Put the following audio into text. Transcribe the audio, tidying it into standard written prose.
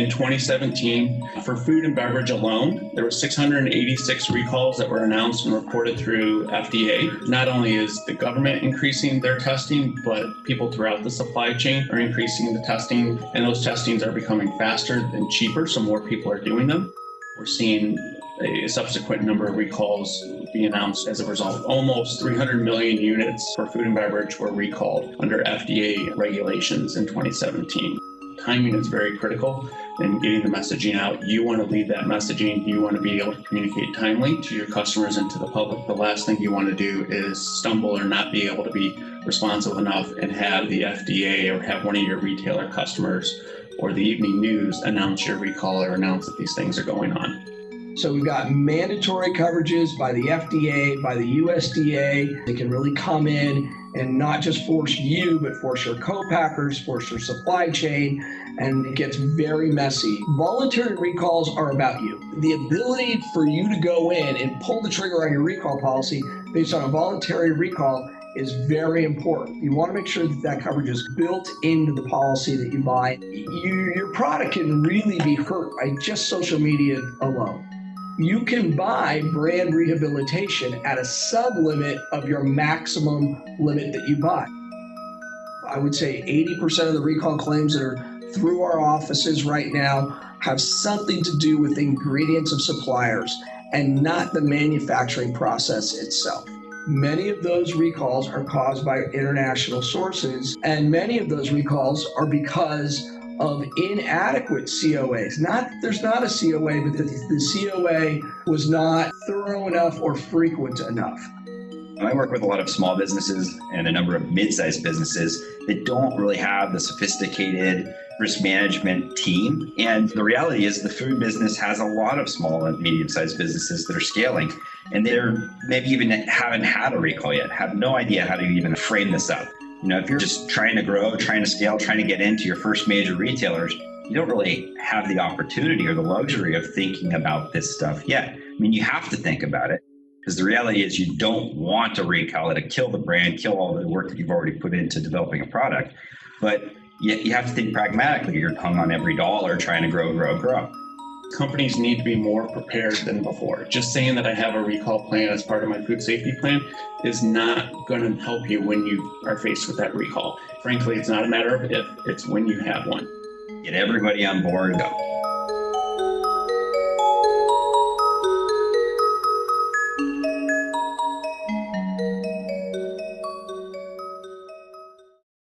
In 2017, for food and beverage alone, there were 686 recalls that were announced and reported through FDA. Not only is the government increasing their testing, but people throughout the supply chain are increasing the testing, and those testings are becoming faster and cheaper, so more people are doing them. We're seeing a subsequent number of recalls be announced as a result. Almost 300 million units for food and beverage were recalled under FDA regulations in 2017. Timing is very critical in getting the messaging out. You want to lead that messaging. You want to be able to communicate timely to your customers and to the public. The last thing you want to do is stumble or not be able to be responsive enough and have the FDA or have one of your retailer customers or the evening news announce your recall or announce that these things are going on. So we've got mandatory coverages by the FDA, by the USDA. They can really come in and not just force you, but force your co-packers, force your supply chain, and it gets very messy. Voluntary recalls are about you. The ability for you to go in and pull the trigger on your recall policy based on a voluntary recall is very important. You want to make sure that that coverage is built into the policy that you buy. Your product can really be hurt by just social media alone. You can buy brand rehabilitation at a sub-limit of your maximum limit that you buy. I would say 80% of the recall claims that are through our offices right now have something to do with ingredients of suppliers and not the manufacturing process itself. Many of those recalls are caused by international sources, and many of those recalls are because of inadequate COAs. There's not a COA, but the COA was not thorough enough or frequent enough. I work with a lot of small businesses and a number of mid-sized businesses that don't really have the sophisticated risk management team. And the reality is the food business has a lot of small and medium-sized businesses that are scaling, and they're maybe even haven't had a recall yet, have no idea how to even frame this up. You know, if you're just trying to grow, trying to scale, trying to get into your first major retailers, you don't really have the opportunity or the luxury of thinking about this stuff yet. I mean, you have to think about it, because the reality is you don't want to recall it to kill the brand, kill all the work that you've already put into developing a product. But you have to think pragmatically. You're hung on every dollar trying to grow. Companies need to be more prepared than before. Just saying that I have a recall plan as part of my food safety plan is not going to help you when you are faced with that recall. Frankly, it's not a matter of if, it's when you have one. Get everybody on board. Go.